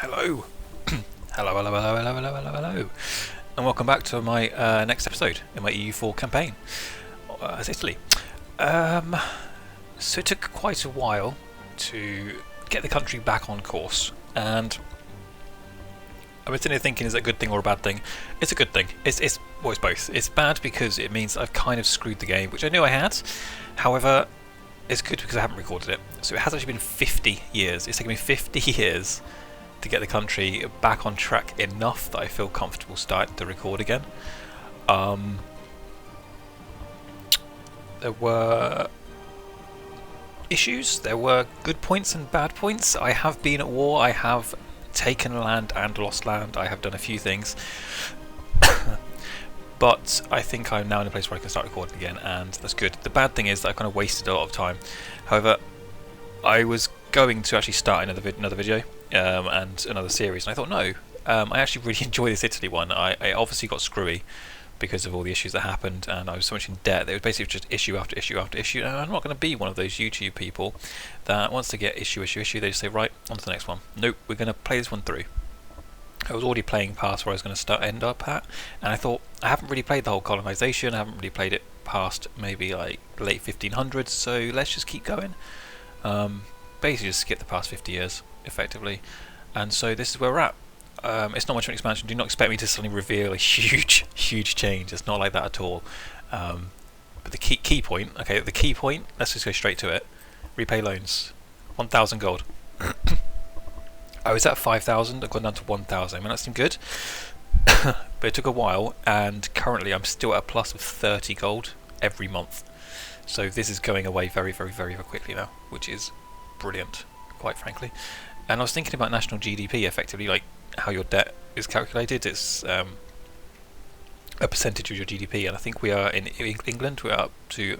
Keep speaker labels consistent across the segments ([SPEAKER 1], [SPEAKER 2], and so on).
[SPEAKER 1] Hello. Hello. And welcome back to my next episode in my EU4 campaign as Italy. So it took quite a while to get the country back on course, and I was sitting there thinking, is that a good thing or a bad thing? It's a good thing. It's both. It's bad because it means I've kind of screwed the game, which I knew I had. However, it's good because I haven't recorded it. So it has actually been 50 years. It's taken me 50 years to get the country back on track enough that I feel comfortable starting to record again. There were issues, there were good points and bad points. I have been at war, I have taken land and lost land, I have done a few things. But I think I'm now in a place where I can start recording again, and that's good. The bad thing is that I kind of wasted a lot of time. However, I was going to actually start another video and another series, and I thought no, I actually really enjoy this Italy one. I obviously got screwy because of all the issues that happened, and I was so much in debt that it was basically just issue after issue after issue, and I'm not going to be one of those YouTube people that once they get issue, they just say, right, on to the next one. Nope, we're going to play this one through. I was already playing past where I was going to end up at, and I thought, I haven't really played the whole colonisation, I haven't really played it past maybe like late 1500s, so let's just keep going. Basically just skip the past 50 years, effectively. And so this is where we're at. It's not much of an expansion. Do not expect me to suddenly reveal a huge change. It's not like that at all. But the key point, okay, the key point, let's just go straight to it. Repay loans. 1,000 gold. I was at 5,000, I've gone down to 1,000. I mean, that seemed good. But it took a while, and currently I'm still at a plus of 30 gold every month. So this is going away very quickly now, which is brilliant, quite frankly. And I was thinking about national GDP, effectively, like how your debt is calculated. It's a percentage of your GDP, and I think we are in England. We're up to,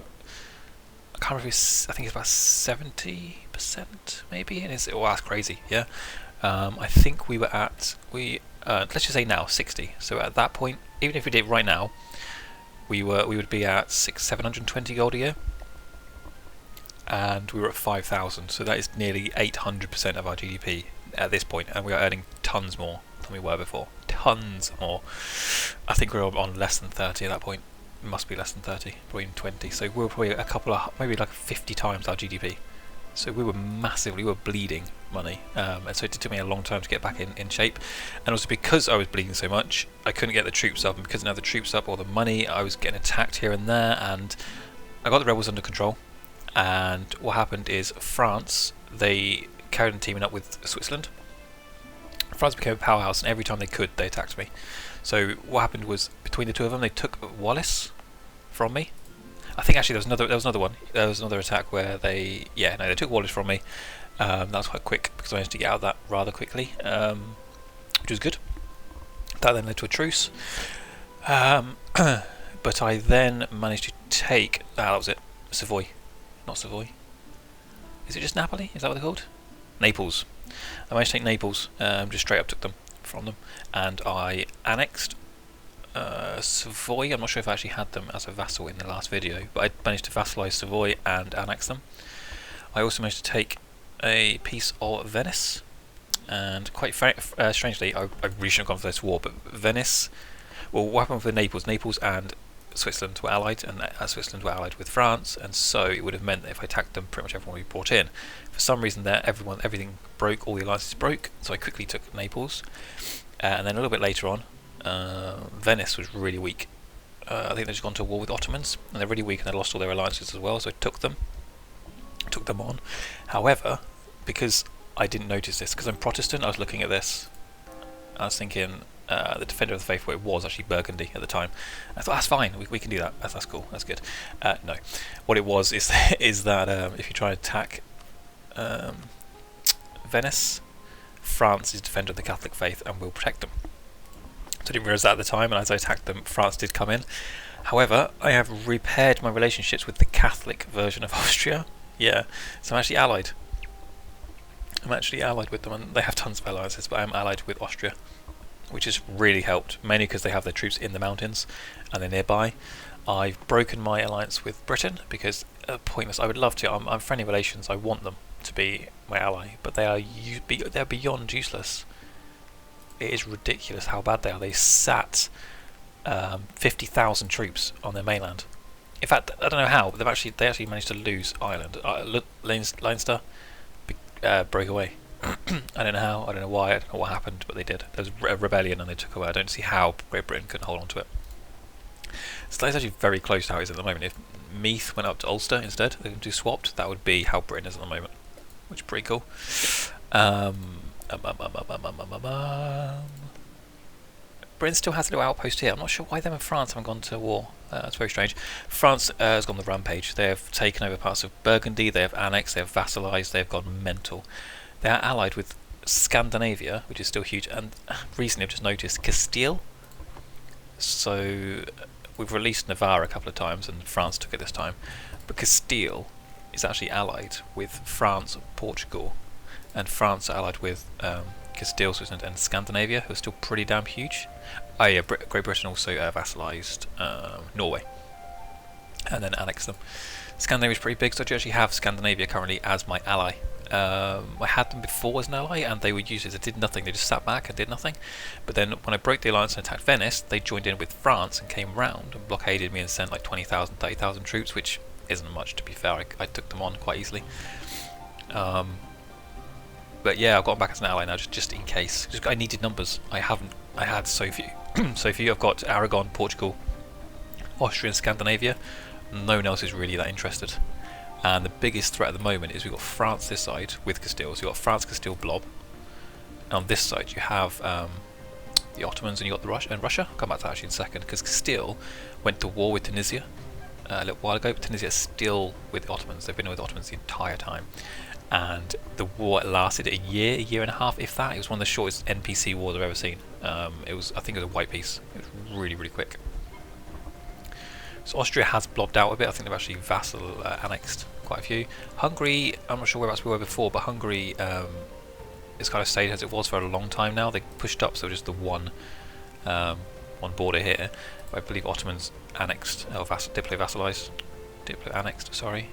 [SPEAKER 1] I can't remember. I think it's about 70%, maybe. And it's that's crazy, yeah. I think we were at let's just say now 60. So at that point, even if we did it right now, we would be at 720 gold a year. And we were at 5,000, so that is nearly 800% of our GDP at this point, and we are earning tons more than we were before. Tons more. I think we're on less than 30 at that point. It must be less than 30, probably 20. So we were probably a couple of, maybe like 50 times our GDP. So we were massively, we were bleeding money, and so it took me a long time to get back in shape. And also because I was bleeding so much, I couldn't get the troops up, and because I didn't have the troops up or the money, I was getting attacked here and there, and I got the rebels under control. And what happened is France, they carried on teaming up with Switzerland. France became a powerhouse, and every time they could, they attacked me. So what happened was, between the two of them, they took Wallis from me. I think actually there was another one. There was another attack where they took Wallis from me. That was quite quick because I managed to get out of that rather quickly, which was good. That then led to a truce. But I then managed to take, that was it, Savoy. Not Savoy. Is it just Napoli? Is that what they're called? Naples. I managed to take Naples, just straight up took them from them, and I annexed Savoy. I'm not sure if I actually had them as a vassal in the last video, but I managed to vassalize Savoy and annex them. I also managed to take a piece of Venice, and quite strangely, I really shouldn't have gone for this war, but Venice, well, what happened with Naples? Naples and Switzerland were allied, and Switzerland were allied with France, and so it would have meant that if I attacked them, pretty much everyone would be brought in. For some reason there, everything broke, all the alliances broke, so I quickly took Naples, and then a little bit later on, Venice was really weak. I think they'd just gone to war with Ottomans, and they're really weak, and they lost all their alliances as well, so I took them on. However, because I didn't notice this, because I'm Protestant, I was looking at this, I was thinking, the Defender of the Faith, where it was actually Burgundy at the time. I thought, that's fine, we can do that, that's cool, that's good. No. What it was is that if you try to attack Venice, France is Defender of the Catholic Faith and will protect them. So I didn't realise that at the time, and as I attacked them, France did come in. However, I have repaired my relationships with the Catholic version of Austria. Yeah, so I'm actually allied. With them, and they have tons of alliances, but I'm allied with Austria, which has really helped, mainly because they have their troops in the mountains and they're nearby. I've broken my alliance with Britain because pointless. I would love to. I'm friendly relations. I want them to be my ally, but they're beyond useless. it is ridiculous how bad they are. They sat 50,000 troops on their mainland. In fact, I don't know how, but they actually managed to lose Ireland. Leinster broke away. I don't know how, I don't know why, I don't know what happened, but they did. There was a rebellion and they took away. I don't see how Great Britain couldn't hold on to it. So that's actually very close to how it is at the moment. If Meath went up to Ulster instead, they could do swapped, that would be how Britain is at the moment, which is pretty cool. Britain still has a little outpost here. I'm not sure why them and France haven't gone to war. That's very strange. France has gone the rampage. They have taken over parts of Burgundy, they have annexed, they have vassalised, they have gone mental. They are allied with Scandinavia, which is still huge, and recently I've just noticed Castile. So we've released Navarre a couple of times and France took it this time, but Castile is actually allied with France and Portugal, and France are allied with Castile, Switzerland and Scandinavia, who are still pretty damn huge. Oh yeah, Great Britain also vassalised Norway and then annexed them. Scandinavia is pretty big, so I do actually have Scandinavia currently as my ally. I had them before as an ally and they were useless. They did nothing, they just sat back and did nothing. But then when I broke the alliance and attacked Venice, they joined in with France and came round and blockaded me and sent like 20,000, 30,000 troops, which isn't much to be fair. I took them on quite easily. But yeah, I've got them back as an ally now, just in case. I needed numbers. I had so few. So few. I've got Aragon, Portugal, Austria and Scandinavia. No one else is really that interested. And the biggest threat at the moment is we've got France this side with Castile. So you've got France, Castile, blob. And on this side you have the Ottomans and you got Russia. I'll come back to that actually in a second, because Castile went to war with Tunisia a little while ago, but Tunisia is still with the Ottomans. They've been with the Ottomans the entire time. And the war lasted a year and a half, if that. It was one of the shortest NPC wars I've ever seen. I think it was a white peace. It was really, really quick. So Austria has blobbed out a bit. I think they've actually annexed quite a few. Hungary, I'm not sure whereabouts we were before, but Hungary is kind of stayed as it was for a long time now. They pushed up, so just the one border here. I believe Ottomans annexed, or Diplo vassalised, Diplo annexed, sorry,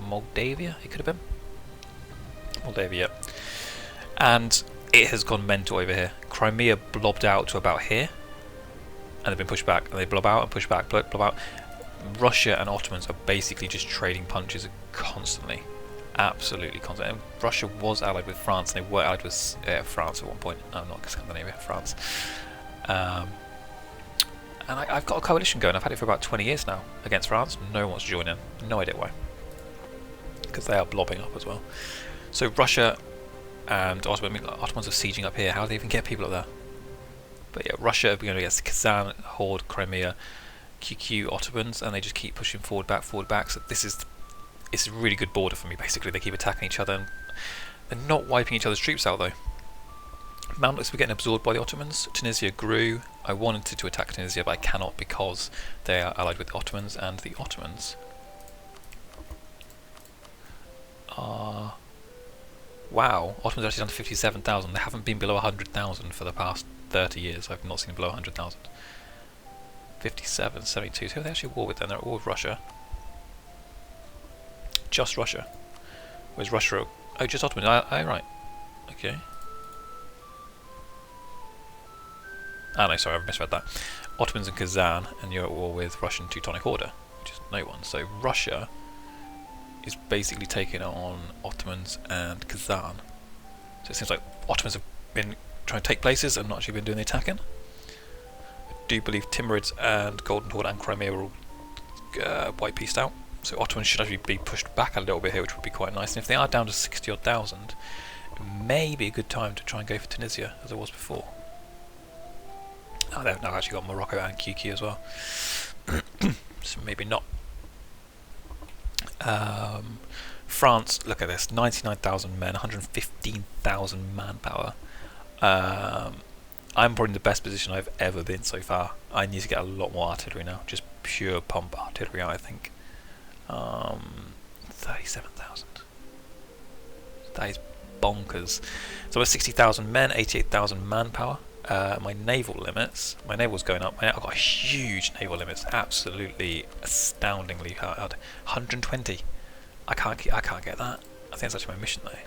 [SPEAKER 1] Moldavia, it could have been. Moldavia, and it has gone mental over here. Crimea blobbed out to about here, and they've been pushed back, and they blob out and push back, blob out. Russia and Ottomans are basically just trading punches constantly, absolutely constantly. And Russia was allied with France, and they were allied with France at one point. No, not Scandinavia, France. And I've got a coalition going. I've had it for about 20 years now against France. No one wants to join in. No idea why. Because they are blobbing up as well. So Russia and Ottomans are sieging up here. How do they even get people up there? But yeah, Russia are going against Kazan, Horde, Crimea, QQ, Ottomans, and they just keep pushing forward, back. So it's a really good border for me. Basically, they keep attacking each other, and they're not wiping each other's troops out though. Mamluks were getting absorbed by the Ottomans. Tunisia grew. I wanted to attack Tunisia, but I cannot because they are allied with the Ottomans, and the Ottomans are... Wow, Ottomans are actually down to 57,000. They haven't been below 100,000 for the past 30 years. I've not seen them below 100,000. 57, 72. So who are they actually at war with then? They're at war with Russia. Just Russia. Where's Russia? Oh, just Ottomans. Right. Okay. Ah, no, sorry, I misread that. Ottomans and Kazan, and you're at war with Russian Teutonic Order, which is no one. So Russia is basically taking on Ottomans and Kazan. So it seems like Ottomans have been trying to take places and not actually been doing the attacking. I do believe Timurids and Golden Horde and Crimea were all white pieced out. So Ottomans should actually be pushed back a little bit here, which would be quite nice. And if they are down to 60 odd thousand, it may be a good time to try and go for Tunisia, as it was before. Oh, they've now actually got Morocco and QQ as well. So maybe not. France, look at this, 99,000 men, 115,000 manpower. I'm probably in the best position I've ever been so far. I need to get a lot more artillery now, just pure pump artillery, I think. 37,000. That is bonkers. So we're 60,000 men, 88,000 manpower. My naval limits, my naval's going up. I've got huge naval limits, absolutely astoundingly hard. 120. I can't get that. I think that's actually my mission though.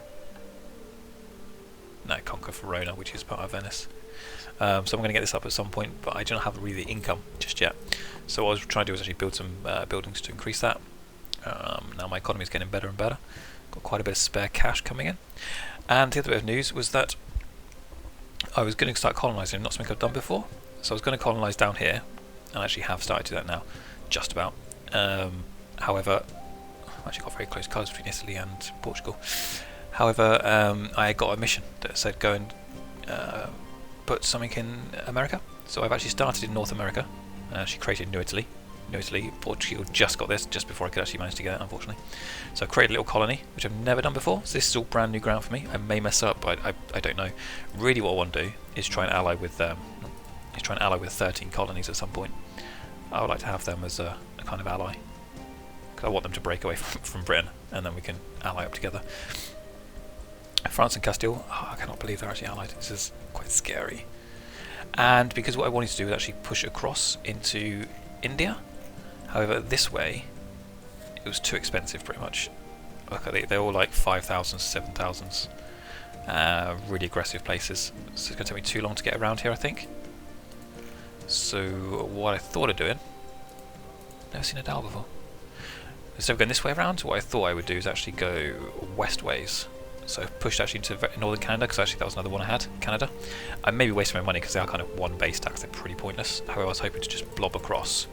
[SPEAKER 1] no, conquer Verona, which is part of Venice. So I'm going to get this up at some point, but I do not have really the income just yet. So what I was trying to do is actually build some buildings to increase that. Now my economy is getting better and better. Got quite a bit of spare cash coming in. And the other bit of news was that I was going to start colonising, not something I've done before. So I was going to colonise down here, and I actually have started to do that now, just about. However, I've actually got very close colours between Italy and Portugal. However, I got a mission that said go and put something in America. So I've actually started in North America, and actually created New Italy. New Italy, Portugal just got this just before I could actually manage to get it, unfortunately. So I created a little colony, which I've never done before. So this is all brand new ground for me. I may mess up, but I don't know. Really, what I want to do is try and ally with 13 colonies at some point. I would like to have them as a kind of ally, because I want them to break away from Britain, and then we can ally up together. France and Castile, oh, I cannot believe they're actually allied. This is quite scary. And because what I wanted to do was actually push across into India. However, this way, it was too expensive pretty much. Okay, they're all like 5,000s, 7,000s. Really aggressive places. So it's going to take me too long to get around here, I think. So what I thought of doing, never seen a dal before. Instead of going this way around, what I thought I would do is actually go westways. So I pushed actually into northern Canada, because actually that was another one I had, Canada. I may be wasting my money because they are kind of one base tax, they're pretty pointless. However, I was hoping to just blob across.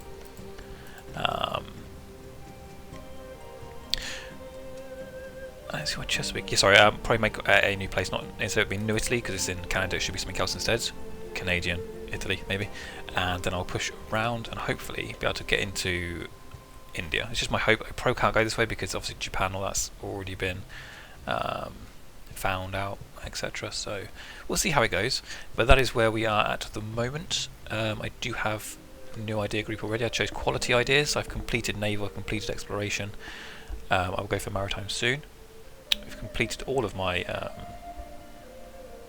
[SPEAKER 1] Let's see what Chesapeake. Yeah, sorry, probably make a new place, not instead of being New Italy, because it's in Canada, it should be something else instead. Canadian, Italy, maybe. And then I'll push around and hopefully be able to get into India. It's just my hope. I probably can't go this way because obviously Japan, all that's already been found out, etc. So we'll see how it goes. But that is where we are at the moment. I do have a new idea group already. I chose quality ideas. I've completed naval, I've completed exploration. I will go for maritime soon. I've completed all of my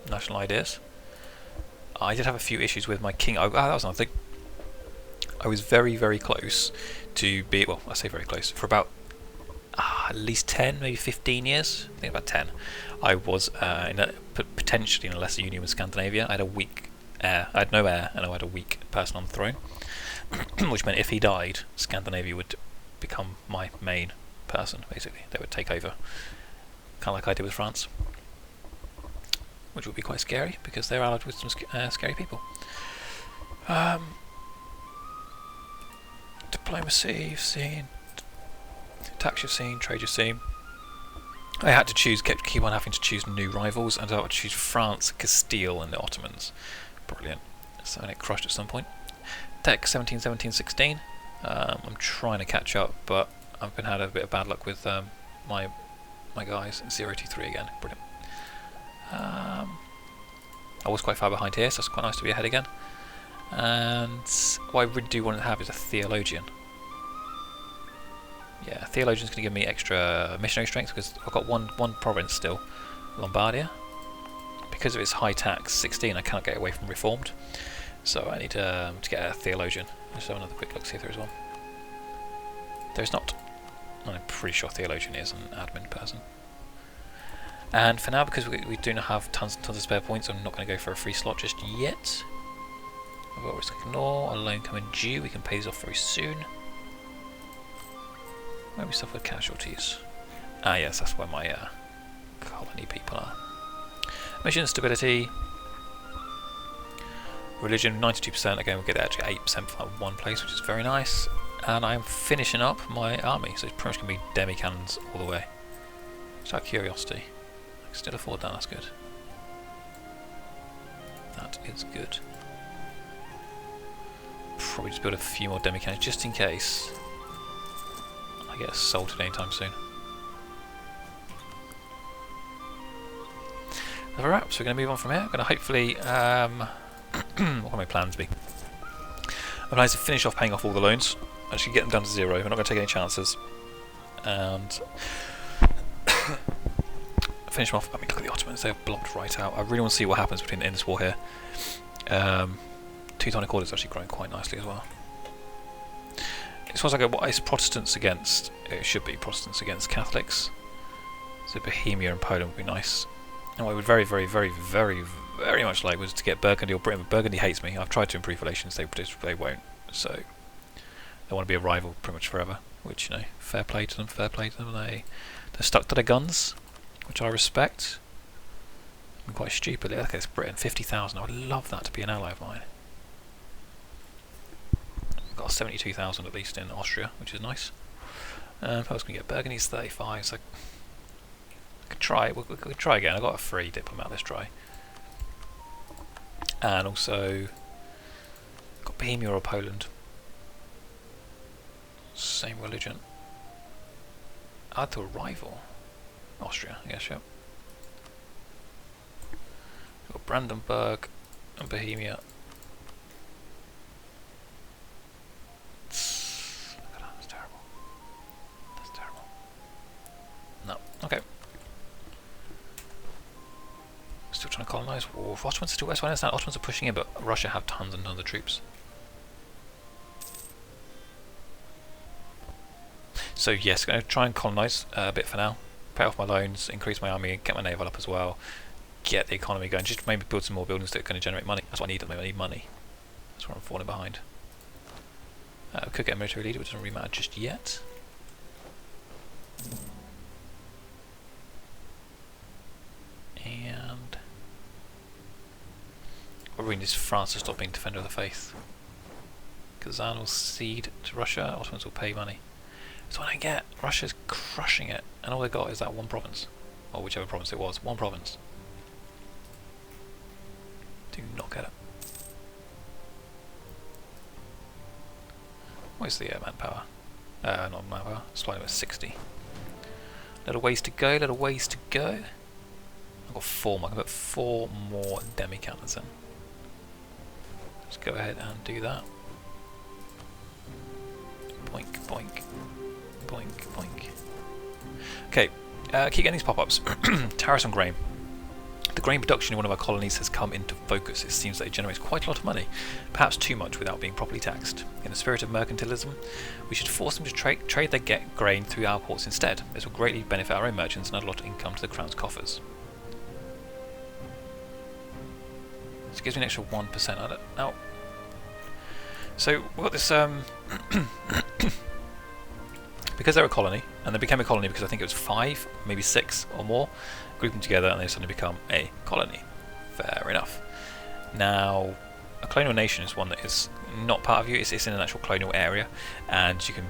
[SPEAKER 1] national ideas. I did have a few issues with my king. Oh, that was another thing. I was very, very close to be. Well, I say very close. For about at least 10, maybe 15 years. I think about 10. I was potentially in a lesser union with Scandinavia. I had a weak heir. I had no heir, and I had a weak person on the throne, which meant if he died, Scandinavia would become my main person. Basically, they would take over, kind of like I did with France. Which would be quite scary because they're allied with some scary people. Diplomacy, you've seen. Tax, you've seen. Trade, you've seen. I had to choose, keep on having to choose new rivals, and I had to choose France, Castile, and the Ottomans. Brilliant. So it crushed at some point. Tech 17, 17, 16. I'm trying to catch up, but I've been had a bit of bad luck with my guys. 023 again. Brilliant. I was quite far behind here, so it's quite nice to be ahead again. And what I really do want to have is a theologian. Yeah, a theologian's going to give me extra missionary strength because I've got one province still, Lombardia. Because of its high tax, 16, I cannot get away from reformed. So I need to get a theologian. Let's have another quick look, see if there is one. There's not. I'm pretty sure theologian is an admin person. And for now, because we do not have tons and tons of spare points, I'm not going to go for a free slot just yet. I've got risk ignore, a loan coming due, we can pay these off very soon. Where we suffer casualties. Ah yes, that's where my colony people are. Mission stability. Religion 92%, again we'll get actually 8% for that one place, which is very nice. And I'm finishing up my army, so it's pretty much going to be demi-cannons all the way. Just out of curiosity. Still afford that, that's good. That is good. Probably just build a few more demi-cannons just in case I get assaulted anytime soon. Alright, so we're going to move on from here. I'm going to hopefully... what can my plans be? My plan is to finish off paying off all the loans. Actually get them down to 0. We're not going to take any chances. And... finish them off. I mean, look at the Ottomans, they're blocked right out. I really want to see what happens in this war here. Teutonic Order is actually growing quite nicely as well. It's almost like what is Protestants against, it should be Protestants against Catholics. So Bohemia and Poland would be nice. And what I would very, very, very, very, very much like was to get Burgundy or Britain, but Burgundy hates me. I've tried to improve relations, they won't. So they want to be a rival pretty much forever, which, you know, fair play to them, fair play to them. They're stuck to their guns, which I respect. I'm quite stupid. Look at this, Britain, 50,000. I would love that to be an ally of mine. I've got 72,000 at least in Austria, which is nice. If I was going to get Burgundy's 35, so I could try. We could try again. I got a free diplomat. Let's try. And also got Bohemia or Poland. Same religion. Add to a rival. Austria, I guess. Yep. Got Brandenburg and Bohemia. That's terrible. That's terrible. No. Okay. Still trying to colonise. Ottomans still west. I understand Ottomans are pushing in, but Russia have tons and tons of troops. So yes, going to try and colonise a bit for now. Pay off my loans, increase my army, get my naval up as well, get the economy going. Just maybe build some more buildings that are going to generate money. That's what I need at the moment. I need money. That's where I'm falling behind. We could get a military leader, which doesn't really matter just yet. And what we need is France to stop being defender of the faith. Kazan will cede to Russia. Ottomans will pay money. So I don't get. Russia's crushing it, and all they got is that one province, or whichever province it was. One province. Do not get it. Where's the manpower? Not manpower. Supply limit 60. Little ways to go. Little ways to go. I've got 4 more. I can put 4 more demi cannons in. Let's go ahead and do that. Boink, boink. Boink, boink. Okay, keep getting these pop-ups. Tariffs on grain. The grain production in one of our colonies has come into focus. It seems that it generates quite a lot of money, perhaps too much without being properly taxed. In the spirit of mercantilism, we should force them to trade their grain through our ports instead. This will greatly benefit our own merchants and add a lot of income to the Crown's coffers. This gives me an extra 1%. I don't know. So we've got this because they're a colony, and they became a colony because I think it was 5, maybe 6 or more, group them together and they suddenly become a colony. Fair enough. Now, a colonial nation is one that is not part of you, it's in an actual colonial area, and you can,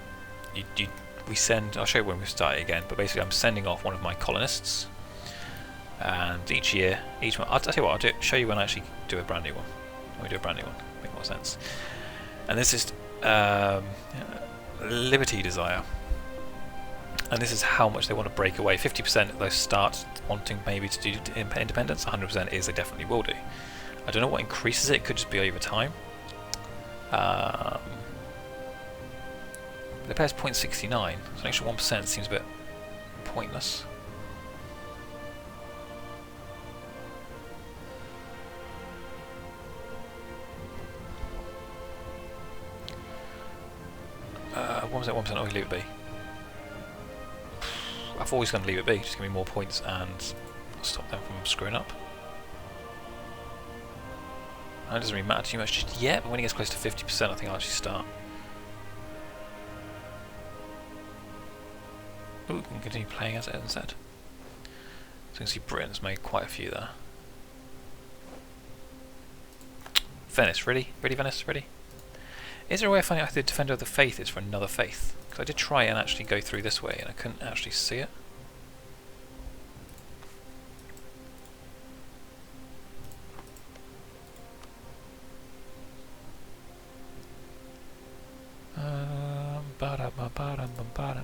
[SPEAKER 1] we send, I'll show you when we start it again, but basically I'm sending off one of my colonists, and each year, each one, I'll tell you what, show you when I actually do a brand new one. When we do a brand new one, make more sense. And this is Liberty Desire. And this is how much they want to break away. 50% of those start wanting maybe to do independence. 100% is they definitely will do. I don't know what increases it. It could just be over time. They pay us 0.69, so an extra 1% seems a bit pointless. What was that 1%? Oh, leave it be. I've always going to leave it be, just give me more points and stop them from screwing up. And it doesn't really matter too much just yet, but when it gets close to 50% I think I'll actually start. Ooh, we can continue playing as it instead. So you can see Britain's made quite a few there. Venice, really? Really Venice? Really? Is there a way of finding out if the Defender of the Faith is for another faith? Because I did try and actually go through this way and I couldn't actually see it.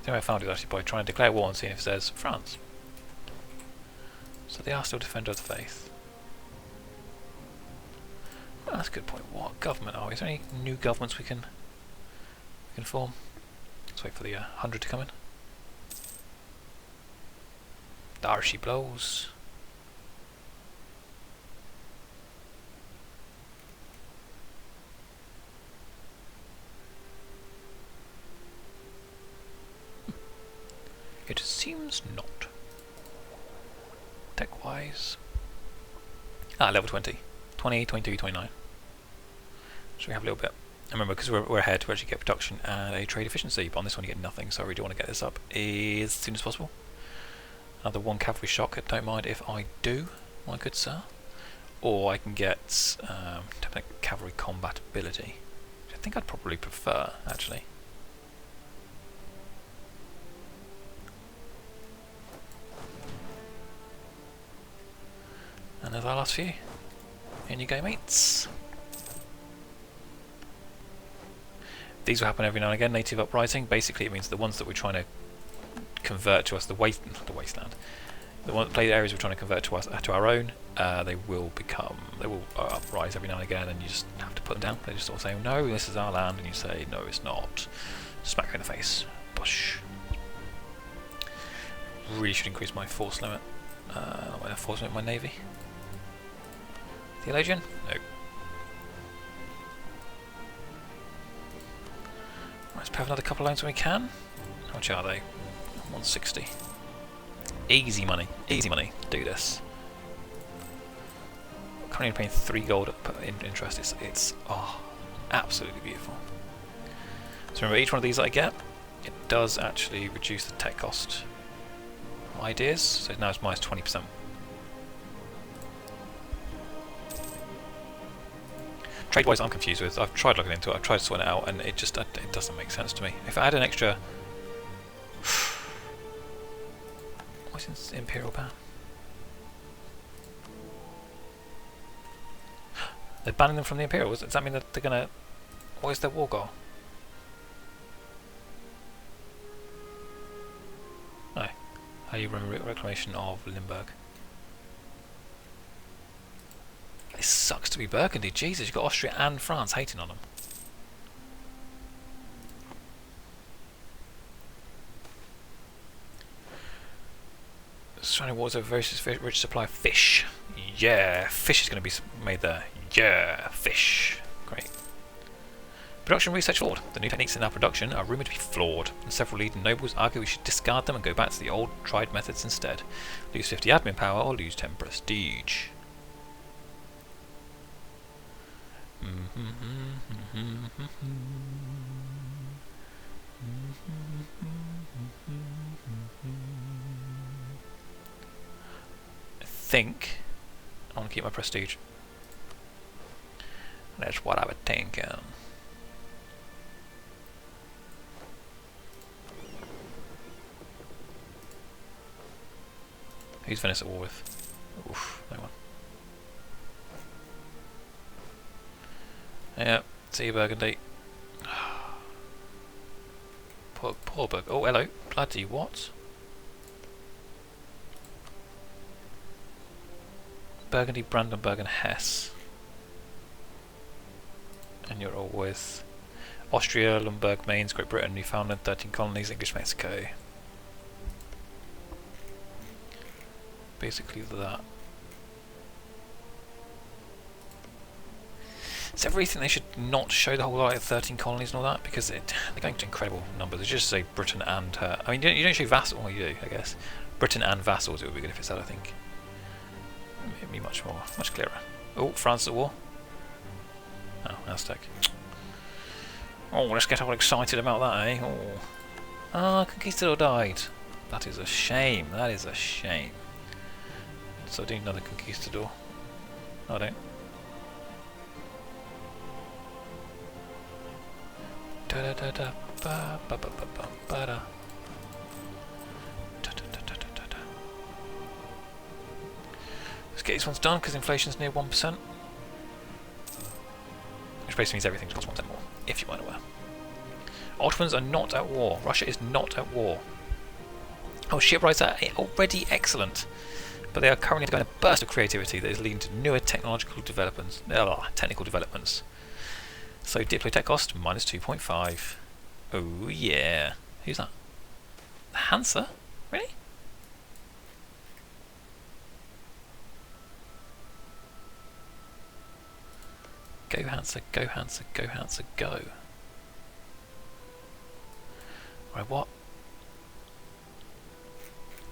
[SPEAKER 1] The only way I found it was actually by trying to declare war and seeing if it says France. So they are still Defender of the Faith. Oh, that's a good point. What government are we? Is there any new governments we can form? Let's wait for the 100 to come in. There she blows. It seems not. Tech-wise. Level 20. 20, 22, 29. So we have a little bit. And remember, because we're ahead, we actually get production and a trade efficiency, but on this one you get nothing, so I really do want to get this up as soon as possible. Another 1 cavalry shock, I don't mind if I do, my good sir. Or I can get cavalry combat ability, which I think I'd probably prefer, actually. And there's our last few. In you go, mates. These will happen every now and again. Native uprising. Basically, it means the ones that we're trying to convert to us, the wasteland, the areas we're trying to convert to us to our own. They will uprise every now and again, and you just have to put them down. They just sort of say, "No, this is our land," and you say, "No, it's not." Smack you in the face. Bush. Really should increase my force limit. Not my force limit, my navy. Theologian? No. Let's have another couple of loans when we can. How much are they? 160. Easy money. Easy money. Do this. Currently paying 3 gold in interest. It's absolutely beautiful. So remember, each one of these that I get, it does actually reduce the tech cost. Ideas. So now it's minus 20%. Trade-wise, I'm confused with. I've tried looking into it. I've tried to sort it out, and it doesn't make sense to me. If I had an extra, what's in Imperial ban? They're banning them from the Imperial. Does that mean that they're gonna? What is their war goal? No. How do you run reclamation of Limburg? It sucks to be Burgundy. Jesus, you've got Austria and France hating on them. Australian waters have a very rich supply of fish. Yeah, fish is going to be made there. Yeah, fish. Great. Production research flawed. The new techniques in our production are rumoured to be flawed, and several leading nobles argue we should discard them and go back to the old tried methods instead. Lose 50 admin power or lose 10 prestige. I think I want to keep my prestige. That's what I would think. Who's Venice at war with? Oof, no one. Yeah, see you, Burgundy. Poor Burgundy. Oh, hello. Bloody what? Burgundy, Brandenburg and Hesse. And you're all with Austria, Limburg, Mainz, Great Britain, Newfoundland, 13 colonies, English Mexico. Basically that. So I really think they should not show the whole lot of 13 colonies and all that, because they're going to incredible numbers. They just say Britain and her. I mean, you don't show vassals. Well, you do, I guess. Britain and vassals. It would be good if it's that. I think it would be much clearer. Oh, France at war. Oh, Aztec. Oh, let's get all excited about that, eh? Oh, ah, Conquistador died. That is a shame. That is a shame. So I do need another Conquistador. No, I don't. Da da da ba ba ba ba ba ba da. Let's get these ones done because inflation's near 1%, which basically means everything's cost 1% more. If you weren't aware, Ottomans are not at war. Russia is not at war. Oh, shipwrights are already excellent, but they are currently going a burst of creativity that is leading to newer technical developments. So diplo tech cost minus 2.5. Oh yeah. Who's that? Hansa? Really? Go Hansa, go Hansa, go Hansa, go. Right, what?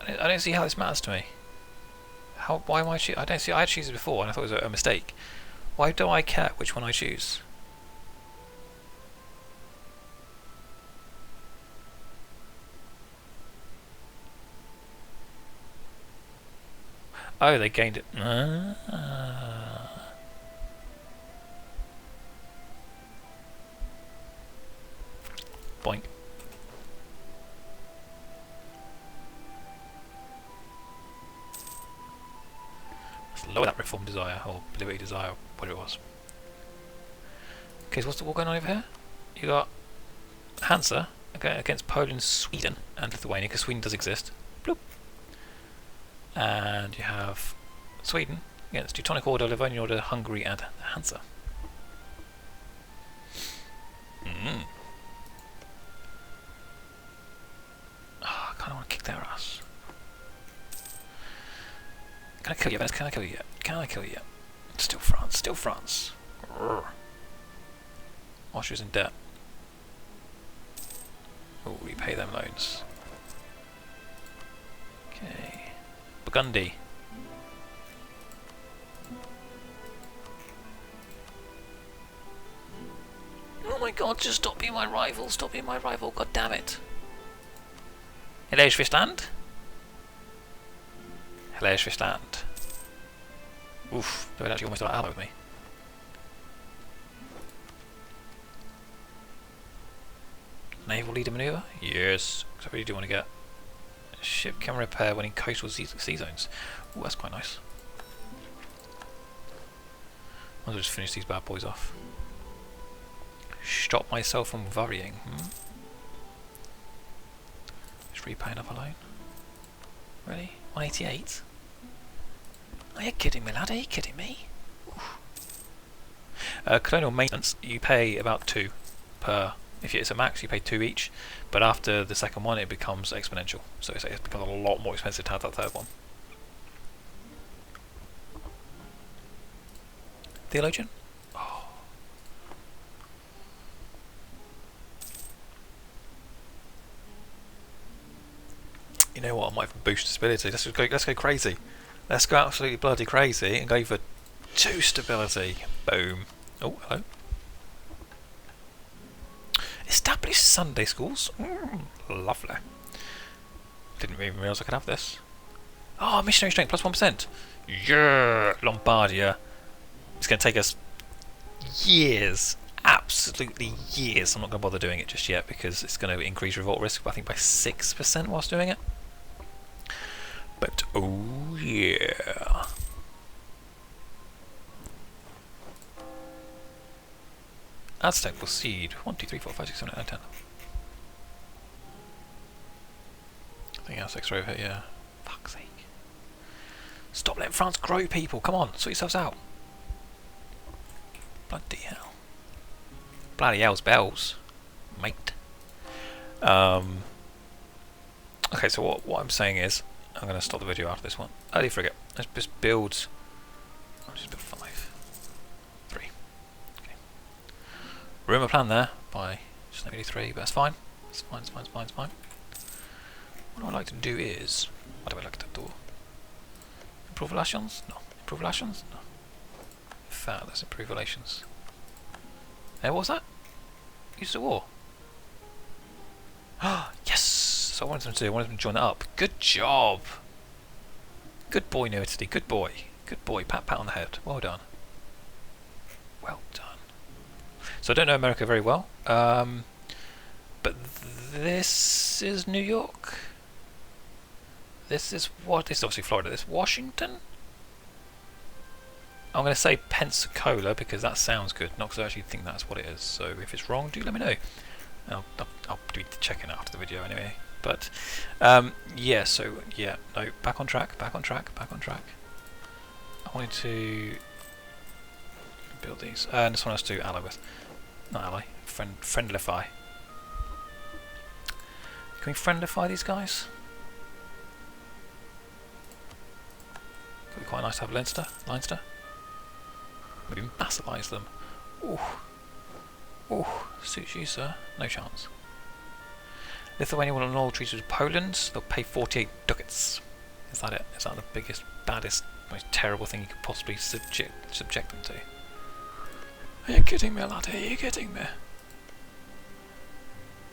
[SPEAKER 1] I don't see how this matters to me. How? Why am I choosing? I don't see. I had chosen before, and I thought it was a mistake. Why do I care which one I choose? Oh, they gained it. Boink. Let's lower that reform desire, or liberty desire, whatever it was. Okay, so what's the war going on over here? You got Hansa against Poland, Sweden, and Lithuania, because Sweden does exist. Bloop. And you have Sweden against Teutonic Order, Livonian Order, Hungary, and Hansa. Oh, I kind of want to kick their ass. Can I kill you, Venice? Can I kill you yet? Can I kill you yet? Still France, still France. Grrr. Austria's in debt. Oh, repay them loans. Okay. Burgundy. Oh my god, just stop being my rival, stop being my rival, god damn it. Hello, Switzerland. Hello, Switzerland. Oof, they would actually almost ally with me. Naval leader maneuver? Yes. So I really do want to get ship can repair when in coastal sea zones. Ooh, that's quite nice. I'll just finish these bad boys off. Stop myself from worrying. Just repay another loan. Really? 188? Are you kidding me, lad? Are you kidding me? Colonial maintenance, you pay about 2 per. If it's a max, you pay 2 each, but after the second one, it becomes exponential. So it's becomes a lot more expensive to have that third one. Theologian? Oh. You know what? I might boost stability. Let's go crazy. Let's go absolutely bloody crazy and go for 2 stability. Boom. Oh, hello. Establish Sunday schools. Lovely. Didn't even realise I could have this. Oh, missionary strength plus 1%. Yeah, Lombardia. It's going to take us years, absolutely years. I'm not going to bother doing it just yet because it's going to increase revolt risk, I think, by 6% whilst doing it. But oh yeah. Aztec will seed 1, 2, 3, 4, 5, 6, 7, 8, 9, 10. I think Aztecs are over here, yeah. Fuck's sake. Stop letting France grow, people. Come on, sort yourselves out. Bloody hell. Bloody hell's bells, mate. Okay, so what I'm saying is, I'm going to stop the video after this one. Early frigate. Let's just build. I'll just build 5. 3. Okay. Rumour plan there by just maybe 3, but that's fine. It's fine, it's fine, it's fine, it's fine. What I'd like to do is. What do I like to do? Improve relations? No. Improve relations? No. In fact, let's improve relations. Hey, what was that? Use the war. Yes! So I wanted them to do. I wanted them to join that up. Good job! Good boy, New Italy. Good boy. Good boy. Pat on the head. Well done. Well done. So I don't know America very well. But this is New York. This is what? This is obviously Florida. This is Washington? I'm going to say Pensacola because that sounds good, not because I actually think that's what it is. So if it's wrong, do let me know. I'll be checking after the video anyway. But yeah, so yeah, no, back on track, back on track, back on track. I wanted to build these, and this one has to ally with, not ally, friendlify. Can we friendlify these guys? Could be quite nice to have Leinster. Maybe massivize them. Ooh. Ooh, suits you, sir. No chance. Lithuania will annul treaties with Poland. They'll pay 48 ducats. Is that it? Is that the biggest, baddest, most terrible thing you could possibly subject them to? Are you kidding me, laddie? Are you kidding me?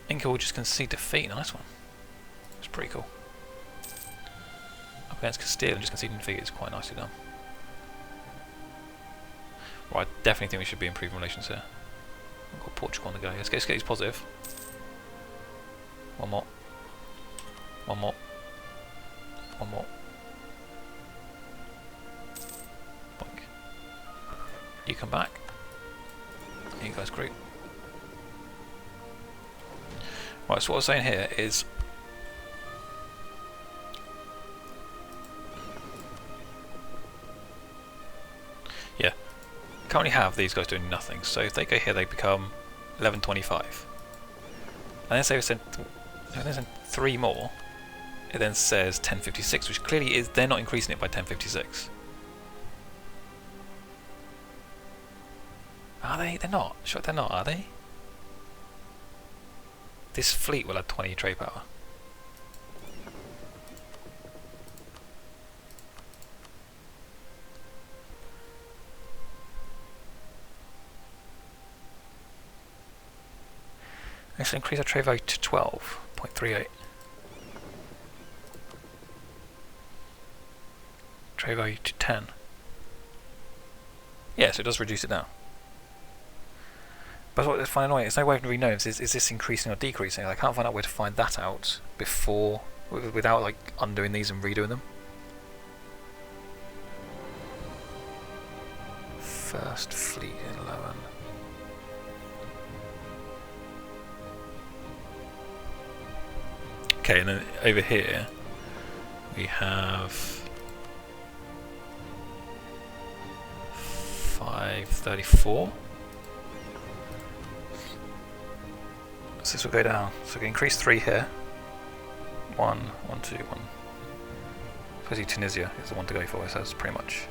[SPEAKER 1] Inca will just concede defeat. Nice one. It's pretty cool. Up against Castile and just conceding defeat is quite nicely done. Right, I definitely think we should be improving relations here. We've got Portugal on the go. Let's get these positive. One more. One more. One more. Boink. You come back. You guys group. Right, so what I was saying here is yeah, currently have these guys doing nothing, so if they go here they become 1125. And then say we send 3 more, it then says 1056, which clearly is they're not increasing it by 1056. Are they? They're not. Sure, they're not, are they? This fleet will add 20 trade power. Let's increase our trade value to 12.38. Trade value to 10. Yeah, so it does reduce it now. But what I find annoying, there's no way of really knowing is this increasing or decreasing. I can't find out where to find that out before, without like undoing these and redoing them. First fleet in Lowen. Okay, and then over here we have 534. So this will go down. So we can increase 3 here. 1, 1, 2, 1. Supposedly Tunisia is the one to go for, so that's pretty much.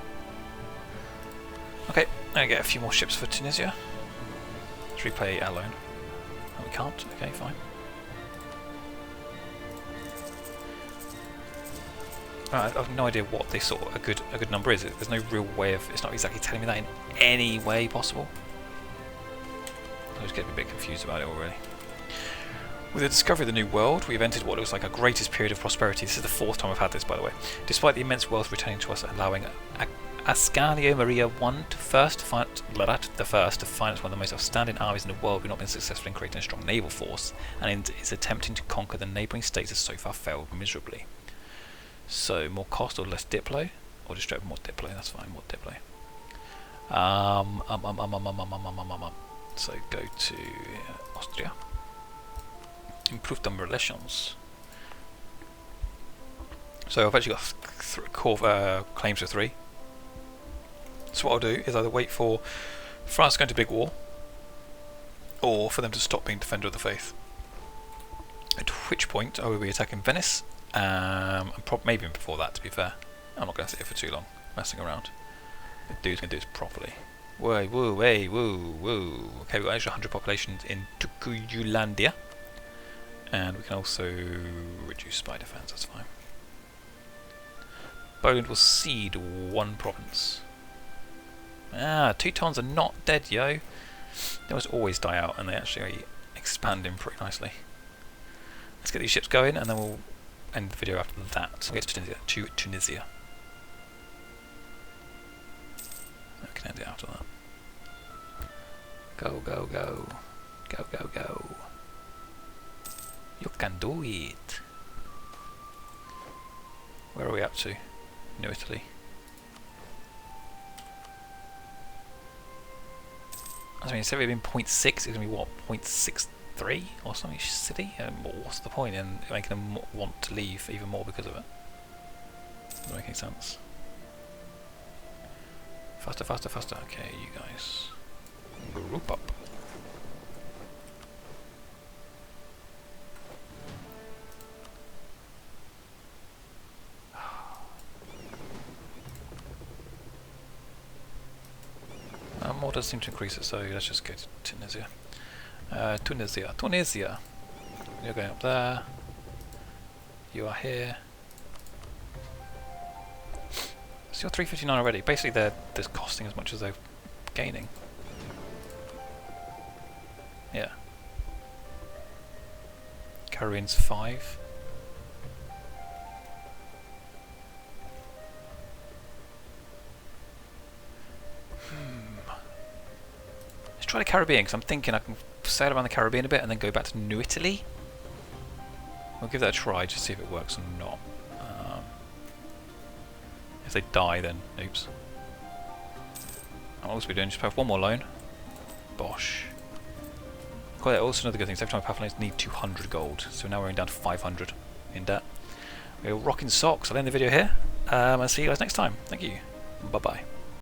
[SPEAKER 1] Okay, now get a few more ships for Tunisia. Let's replay our loan. Oh, we can't. Okay, fine. I have no idea what they sort of a good number is. There's no real way of. It's not exactly telling me that in any way possible. I was getting a bit confused about it already. With the discovery of the New World, we've entered what looks like our greatest period of prosperity. This is the 4th time I've had this, by the way. Despite the immense wealth returning to us, allowing Ascanio Maria I to finance one of the most outstanding armies in the world, we've not been successful in creating a strong naval force, and is attempting to conquer the neighbouring states has so far failed miserably. So, more cost or less Diplo? Or just straight up more Diplo, that's fine, more Diplo. So, go to Austria. Improve them relations. So I've actually got claims for 3. So what I'll do is either wait for France to go into big war, or for them to stop being Defender of the Faith. At which point I will be attacking Venice, and maybe before that, to be fair. I'm not going to sit here for too long, messing around. The dude's going to do this properly. Whoa, woo, hey, woo, woo. Okay, we've got extra 100 population in Tukuyulandia. And we can also reduce spy defense, that's fine. Poland will cede 1 province. Ah, Teutons are not dead, yo. They almost always die out, and they actually expand in pretty nicely. Let's get these ships going, and then we'll end the video after that. We'll get to Tunisia. I can end it after that. Go, go, go. Go, go, go. You can do it. Where are we up to? New Italy. I mean, instead of it being 0.6, it's going to be what, 0.63 or something silly? What's the point in making them want to leave even more because of it? Doesn't make any sense. Faster, faster, faster. Okay, you guys. Group up. More does seem to increase it, so let's just go to Tunisia. Tunisia. You're going up there. You are here. So you're 359 already. Basically they're costing as much as they're gaining. Yeah. Caribbean's 5. Let's try the Caribbean, because I'm thinking I can sail around the Caribbean a bit and then go back to New Italy. We'll give that a try, just to see if it works or not. If they die, then oops. What else are we doing? Just have one more loan. Bosh. Quite also another good thing is every time I have loans need 200 gold, so now we're down to 500 in debt. We're rocking socks. I'll end the video here, and see you guys next time. Thank you. Bye bye.